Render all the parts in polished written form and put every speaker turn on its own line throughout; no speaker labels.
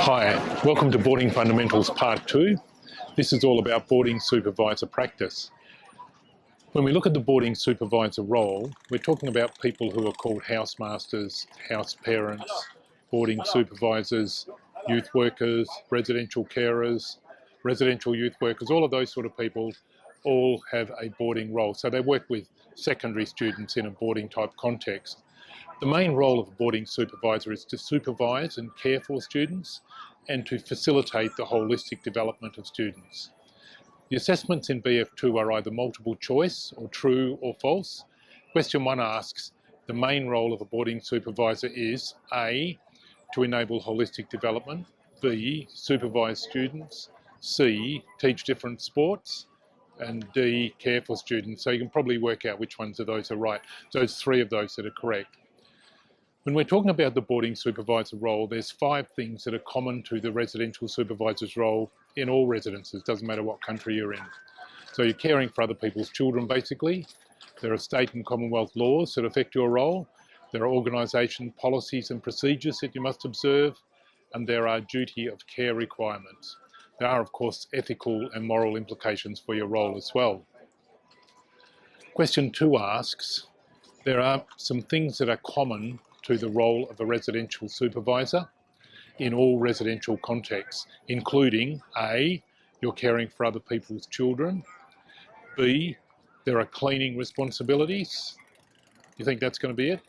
Hi, welcome to Boarding Fundamentals Part 2. This is all about boarding supervisor practice. When we look at the boarding supervisor role, we're talking about people who are called housemasters, house parents, boarding supervisors, youth workers, residential carers, residential youth workers, all of those sort of people all have a boarding role. So they work with secondary students in a boarding type context. The main role of a boarding supervisor is to supervise and care for students and to facilitate the holistic development of students. The assessments in BF2 are either multiple choice or true or false. Question 1 asks, the main role of a boarding supervisor is A, to enable holistic development, B, supervise students, C, teach different sports, and D, care for students. So you can probably work out which ones of those are right. So it's 3 of those that are correct. When we're talking about the boarding supervisor role, there's 5 things that are common to the residential supervisor's role in all residences, doesn't matter what country you're in. So you're caring for other people's children, basically. There are state and Commonwealth laws that affect your role. There are organisation policies and procedures that you must observe, and there are duty of care requirements. There are, of course, ethical and moral implications for your role as well. Question 2 asks, there are some things that are common to the role of a residential supervisor in all residential contexts, including A, you're caring for other people's children, B, there are cleaning responsibilities. You think that's going to be it?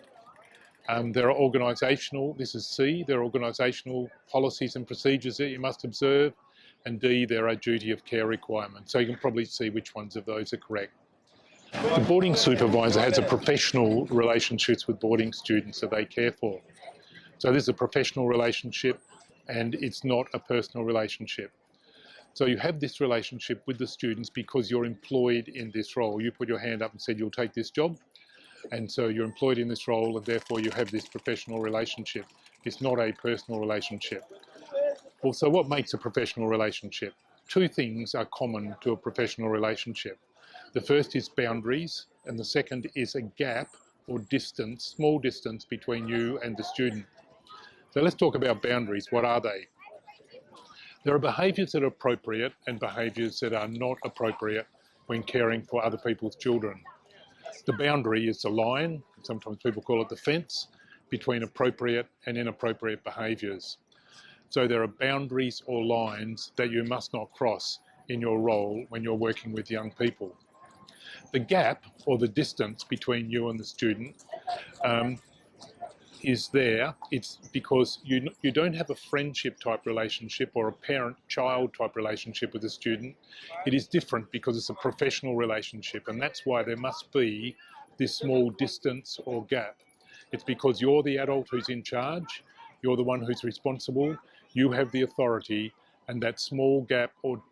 There are organisational, this is C, there are organisational policies and procedures that you must observe, and D, there are duty of care requirements. So you can probably see which ones of those are correct. The boarding supervisor has a professional relationships with boarding students that they care for. So this is a professional relationship and it's not a personal relationship. So you have this relationship with the students because you're employed in this role. You put your hand up and said you'll take this job, and so you're employed in this role and therefore you have this professional relationship. It's not a personal relationship. Also, what makes a professional relationship? 2 things are common to a professional relationship. The first is boundaries, and the second is a gap or distance, small distance between you and the student. So let's talk about boundaries. What are they? There are behaviours that are appropriate and behaviours that are not appropriate when caring for other people's children. The boundary is the line, sometimes people call it the fence, between appropriate and inappropriate behaviours. So there are boundaries or lines that you must not cross in your role when you're working with young people. The gap or the distance between you and the student is there. It's because you don't have a friendship type relationship or a parent-child type relationship with a student. It is different because it's a professional relationship, and that's why there must be this small distance or gap. It's because you're the adult who's in charge, you're the one who's responsible, you have the authority, and that small gap or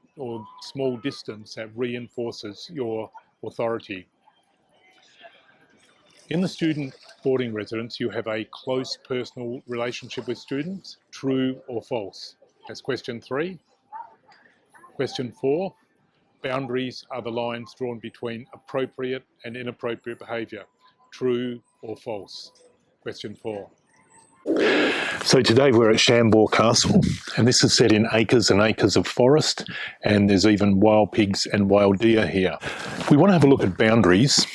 small distance that reinforces your authority. In the student boarding residence, you have a close personal relationship with students, true or false? That's question 3. Question 4, boundaries are the lines drawn between appropriate and inappropriate behaviour, true or false? Question 4. So today we're at Chambord Castle, and this is set in acres and acres of forest, and there's even wild pigs and wild deer here. We want to have a look at boundaries,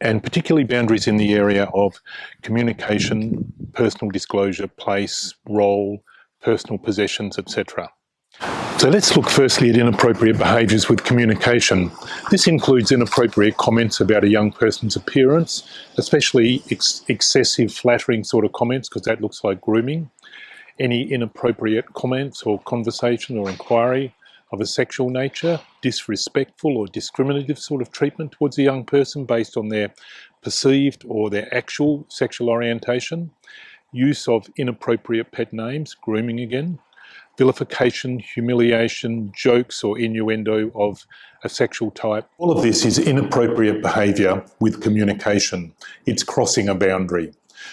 and particularly boundaries in the area of communication, personal disclosure, place, role, personal possessions, etc. So let's look firstly at inappropriate behaviours with communication. This includes inappropriate comments about a young person's appearance, especially excessive flattering sort of comments, because that looks like grooming. Any inappropriate comments or conversation or inquiry of a sexual nature, disrespectful or discriminative sort of treatment towards a young person based on their perceived or their actual sexual orientation, use of inappropriate pet names, grooming again, vilification, humiliation, jokes or innuendo of a sexual type. All of this is inappropriate behaviour with communication. It's crossing a boundary.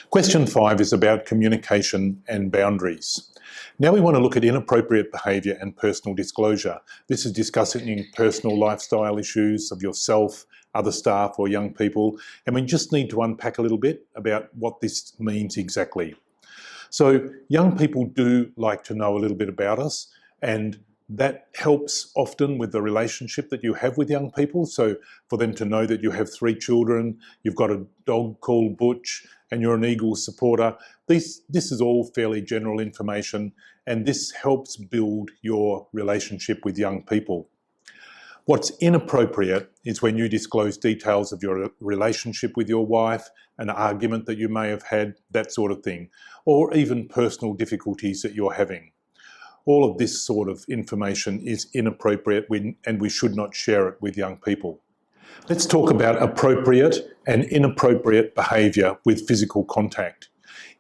Question 5 is about communication and boundaries. Now we want to look at inappropriate behaviour and personal disclosure. This is discussing personal lifestyle issues of yourself, other staff or young people, and we just need to unpack a little bit about what this means exactly. So young people do like to know a little bit about us, and that helps often with the relationship that you have with young people. So for them to know that you have 3 children, you've got a dog called Butch, and you're an Eagles supporter, this is all fairly general information, and this helps build your relationship with young people. What's inappropriate is when you disclose details of your relationship with your wife, an argument that you may have had, that sort of thing, or even personal difficulties that you're having. All of this sort of information is inappropriate and we should not share it with young people. Let's talk about appropriate and inappropriate behaviour with physical contact.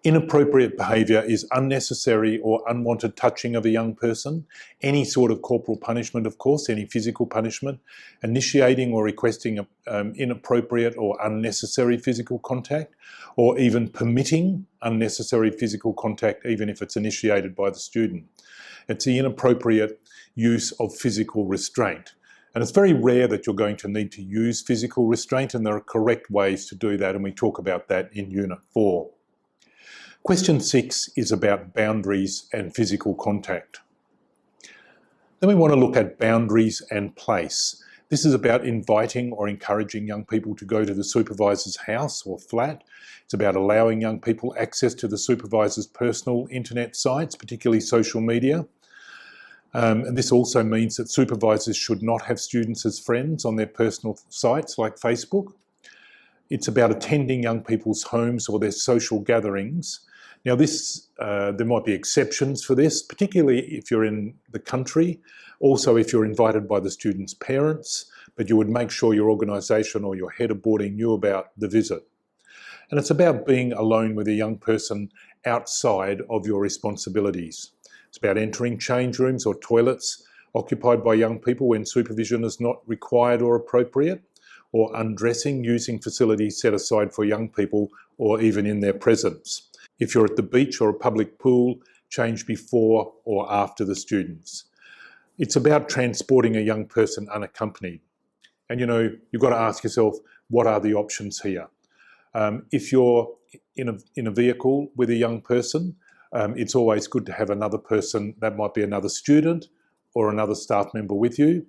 Inappropriate behaviour is unnecessary or unwanted touching of a young person, any sort of corporal punishment, of course, any physical punishment, initiating or requesting inappropriate or unnecessary physical contact, or even permitting unnecessary physical contact even if it's initiated by the student. It's the inappropriate use of physical restraint. And it's very rare that you're going to need to use physical restraint, and there are correct ways to do that, and we talk about that in Unit 4. Question 6 is about boundaries and physical contact. Then we want to look at boundaries and place. This is about inviting or encouraging young people to go to the supervisor's house or flat. It's about allowing young people access to the supervisor's personal internet sites, particularly social media. And this also means that supervisors should not have students as friends on their personal sites like Facebook. It's about attending young people's homes or their social gatherings. Now there might be exceptions for this, particularly if you're in the country, also if you're invited by the student's parents, but you would make sure your organisation or your head of boarding knew about the visit. And it's about being alone with a young person outside of your responsibilities. It's about entering change rooms or toilets occupied by young people when supervision is not required or appropriate, or undressing using facilities set aside for young people or even in their presence. If you're at the beach or a public pool, change before or after the students. It's about transporting a young person unaccompanied. And you've got to ask yourself, what are the options here? If you're in a vehicle with a young person, it's always good to have another person. That might be another student or another staff member with you.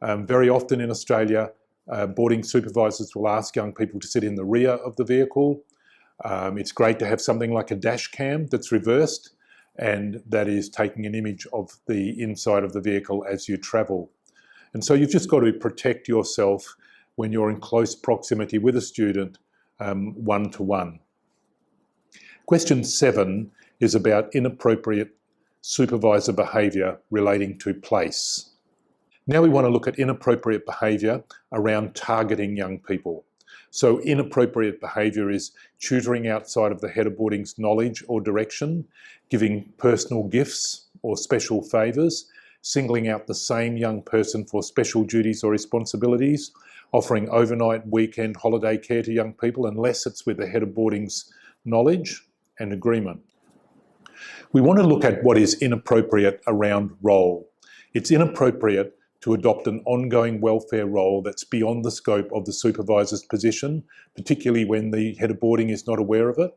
Very often in Australia, boarding supervisors will ask young people to sit in the rear of the vehicle. It's great to have something like a dash cam that's reversed, and that is taking an image of the inside of the vehicle as you travel. And so you've just got to protect yourself when you're in close proximity with a student, one-to-one. Question 7 is about inappropriate supervisor behaviour relating to place. Now we want to look at inappropriate behaviour around targeting young people. So inappropriate behaviour is tutoring outside of the head of boarding's knowledge or direction, giving personal gifts or special favours, singling out the same young person for special duties or responsibilities, offering overnight, weekend, holiday care to young people unless it's with the head of boarding's knowledge and agreement. We want to look at what is inappropriate around role. It's inappropriate to adopt an ongoing welfare role that's beyond the scope of the supervisor's position, particularly when the head of boarding is not aware of it.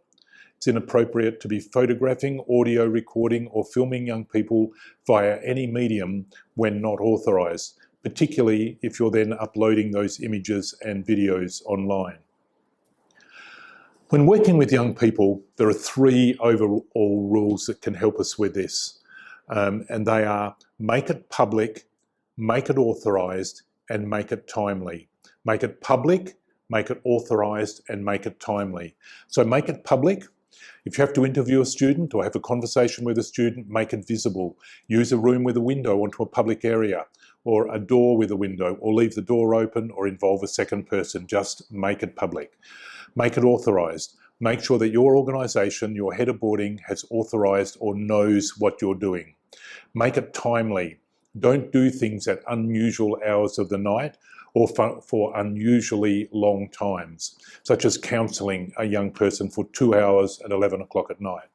It's inappropriate to be photographing, audio recording or filming young people via any medium when not authorised, particularly if you're then uploading those images and videos online. When working with young people, there are 3 overall rules that can help us with this, and they are: make it public, make it authorised, and make it timely. Make it public, make it authorised, and make it timely. So make it public. If you have to interview a student or have a conversation with a student, make it visible. Use a room with a window onto a public area, or a door with a window, or leave the door open, or involve a second person. Just make it public. Make it authorised. Make sure that your organisation, your head of boarding, has authorised or knows what you're doing. Make it timely. Don't do things at unusual hours of the night or for unusually long times, such as counselling a young person for 2 hours at 11 o'clock at night.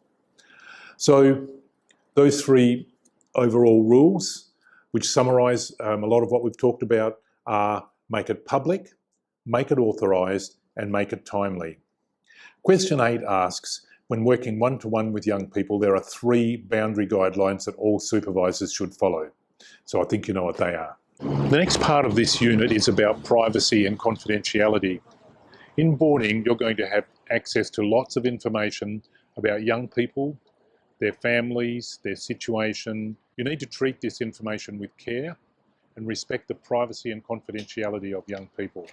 So those 3 overall rules, which summarise a lot of what we've talked about, are: make it public, make it authorised, and make it timely. Question 8 asks, When working one-to-one with young people, there are 3 boundary guidelines that all supervisors should follow. So I think you know what they are. The next part of this unit is about privacy and confidentiality. In boarding, you're going to have access to lots of information about young people, their families, their situation. You need to treat this information with care and respect the privacy and confidentiality of young people.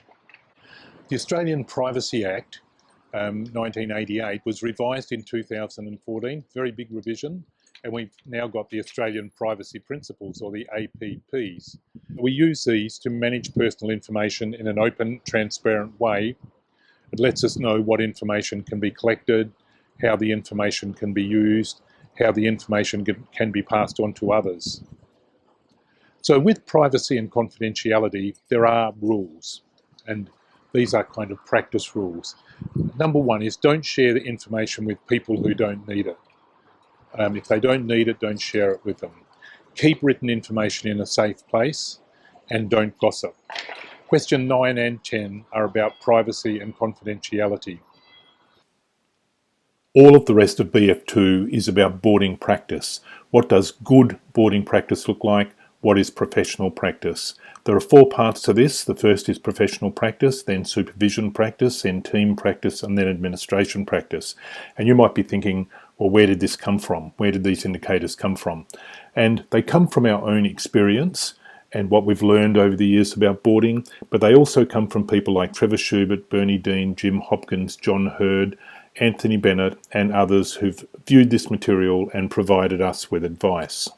The Australian Privacy Act 1988 was revised in 2014, very big revision, and we've now got the Australian Privacy Principles, or the APPs. We use these to manage personal information in an open, transparent way. It lets us know what information can be collected, how the information can be used, how the information can be passed on to others. So with privacy and confidentiality, there are rules, and these are kind of practice rules. Number 1 is don't share the information with people who don't need it. If they don't need it, don't share it with them. Keep written information in a safe place and don't gossip. Question 9 and 10 are about privacy and confidentiality. All of the rest of BF2 is about boarding practice. What does good boarding practice look like? What is professional practice? There are 4 parts to this. The first is professional practice, then supervision practice, then team practice, and then administration practice. And you might be thinking, well, where did this come from? Where did these indicators come from? And they come from our own experience and what we've learned over the years about boarding, but they also come from people like Trevor Schubert, Bernie Dean, Jim Hopkins, John Hurd, Anthony Bennett, and others who've viewed this material and provided us with advice.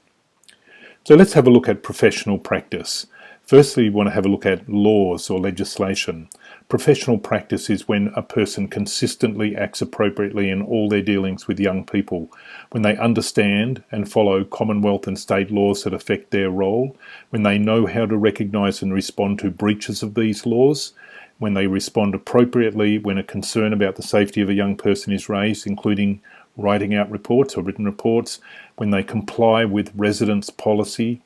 So let's have a look at professional practice. Firstly, we want to have a look at laws or legislation. Professional practice is when a person consistently acts appropriately in all their dealings with young people, when they understand and follow Commonwealth and state laws that affect their role, when they know how to recognise and respond to breaches of these laws, when they respond appropriately when a concern about the safety of a young person is raised, including writing out reports or written reports, when they comply with residence policy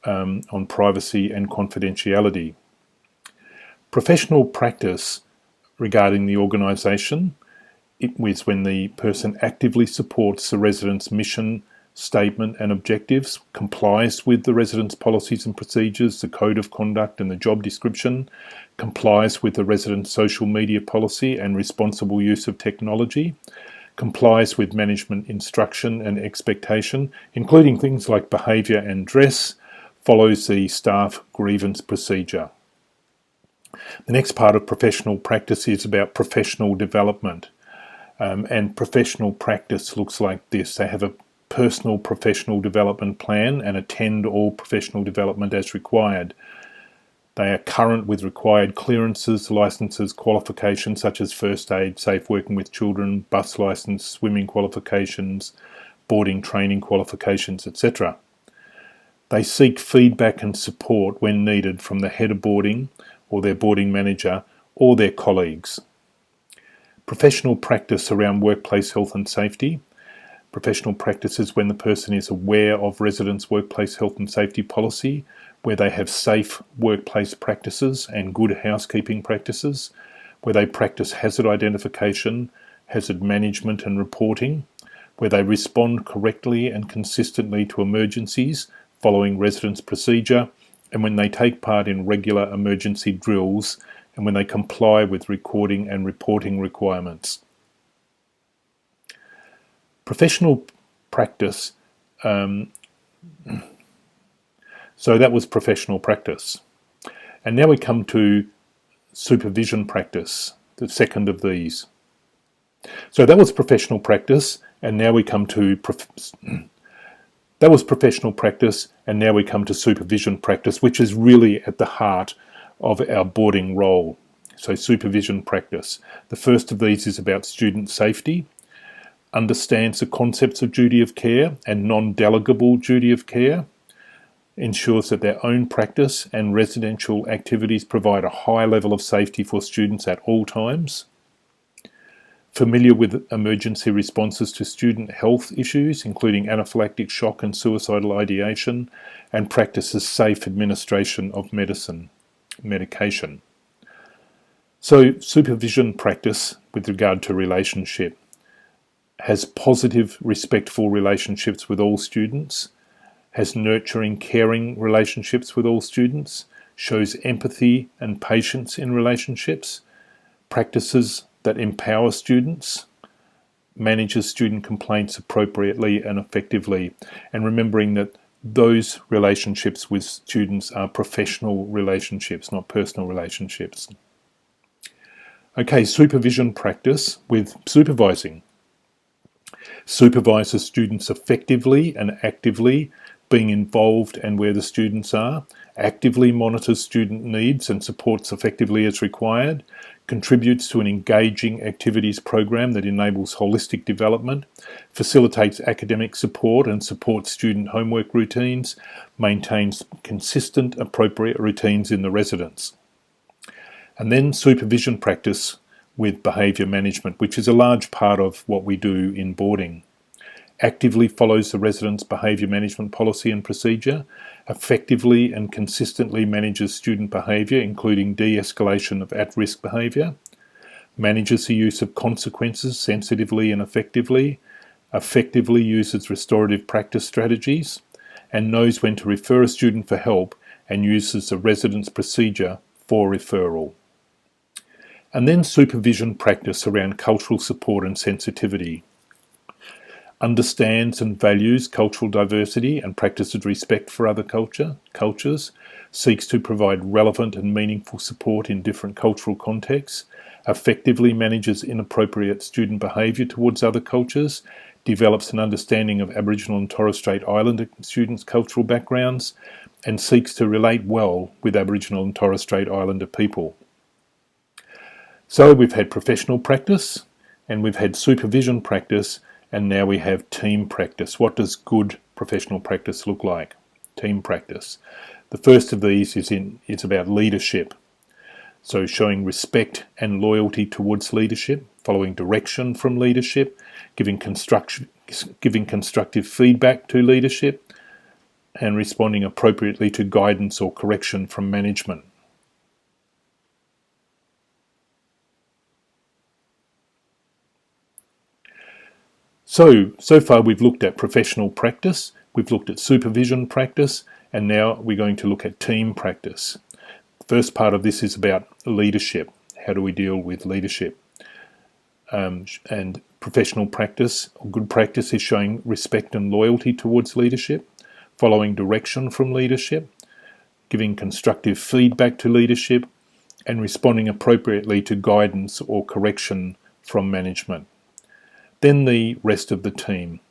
on privacy and confidentiality. Professional practice regarding the organisation is when the person actively supports the resident's mission, statement and objectives, complies with the resident's policies and procedures, the code of conduct and the job description, complies with the resident's social media policy and responsible use of technology, complies with management instruction and expectation, including things like behaviour and dress, follows the staff grievance procedure. The next part of professional practice is about professional development. And professional practice looks like this. They have a personal professional development plan and attend all professional development as required. They are current with required clearances, licenses, qualifications such as first aid, safe working with children, bus licence, swimming qualifications, boarding training qualifications, etc. They seek feedback and support when needed from the head of boarding or their boarding manager or their colleagues. Professional practice around workplace health and safety. Professional practice is when the person is aware of residents' workplace health and safety policy, where they have safe workplace practices and good housekeeping practices, where they practice hazard identification, hazard management and reporting, where they respond correctly and consistently to emergencies following residents' procedure, and when they take part in regular emergency drills, and when they comply with recording and reporting requirements. Professional practice, so that was professional practice. And now we come to supervision practice, the second of these. So that was professional practice, and now we come to that was professional practice, and now we come to supervision practice, which is really at the heart of our boarding role. So supervision practice. The first of these is about student safety, understands the concepts of duty of care and non-delegable duty of care, ensures that their own practice and residential activities provide a high level of safety for students at all times, familiar with emergency responses to student health issues, including anaphylactic shock and suicidal ideation, and practices safe administration of medication. So supervision practice with regard to relationship. has positive, respectful relationships with all students, has nurturing, caring relationships with all students, shows empathy and patience in relationships, practices that empower students, manages student complaints appropriately and effectively, and remembering that those relationships with students are professional relationships, not personal relationships. Okay, supervision practice with supervising. Supervises students effectively and actively, being involved and where the students are, actively monitors student needs and supports effectively as required, contributes to an engaging activities program that enables holistic development, facilitates academic support and supports student homework routines, maintains consistent, appropriate routines in the residence. And then supervision practice with behaviour management, which is a large part of what we do in boarding. Actively follows the resident's behaviour management policy and procedure, effectively and consistently manages student behaviour, including de-escalation of at-risk behaviour, manages the use of consequences sensitively and effectively, effectively uses restorative practice strategies, and knows when to refer a student for help and uses the resident's procedure for referral. And then supervision practice around cultural support and sensitivity. Understands and values cultural diversity and practices respect for other cultures, seeks to provide relevant and meaningful support in different cultural contexts, effectively manages inappropriate student behaviour towards other cultures, develops an understanding of Aboriginal and Torres Strait Islander students' cultural backgrounds, and seeks to relate well with Aboriginal and Torres Strait Islander people. So we've had professional practice, and we've had supervision practice, and now we have team practice. What does good professional practice look like? Team practice. The first of these is about leadership. So showing respect and loyalty towards leadership, following direction from leadership, giving constructive feedback to leadership, and responding appropriately to guidance or correction from management. So far we've looked at professional practice, we've looked at supervision practice, and now we're going to look at team practice. The first part of this is about leadership. How do we deal with leadership? And professional practice, or good practice, is showing respect and loyalty towards leadership, following direction from leadership, giving constructive feedback to leadership, and responding appropriately to guidance or correction from management. Then the rest of the team.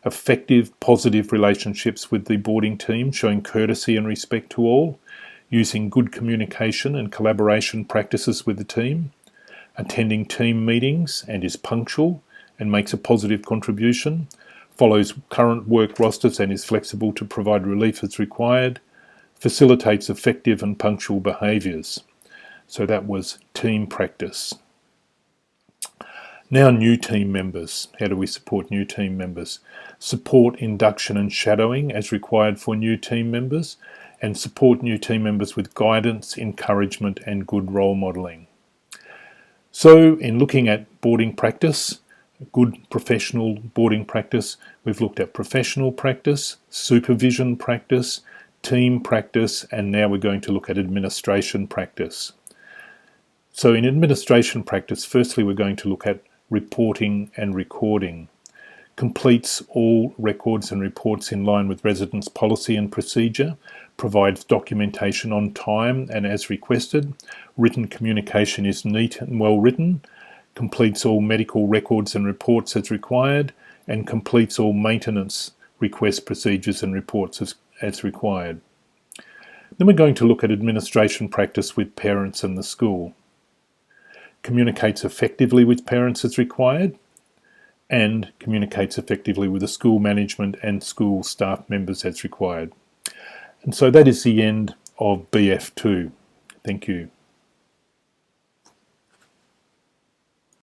Effective, positive relationships with the boarding team, showing courtesy and respect to all, using good communication and collaboration practices with the team, attending team meetings and is punctual and makes a positive contribution, follows current work rosters and is flexible to provide relief as required, facilitates effective and punctual behaviours. So that was team practice. Now new team members. How do we support new team members? Support induction and shadowing as required for new team members, and support new team members with guidance, encouragement and good role modelling. So in looking at boarding practice, good professional boarding practice, we've looked at professional practice, supervision practice, team practice, and now we're going to look at administration practice. So in administration practice, firstly we're going to look at reporting and recording. Completes all records and reports in line with residence policy and procedure, provides documentation on time and as requested, written communication is neat and well written, completes all medical records and reports as required, and completes all maintenance request procedures and reports as required. Then we're going to look at administration practice with parents and the school. Communicates effectively with parents as required, and communicates effectively with the school management and school staff members as required. And so that is the end of BF2. Thank you.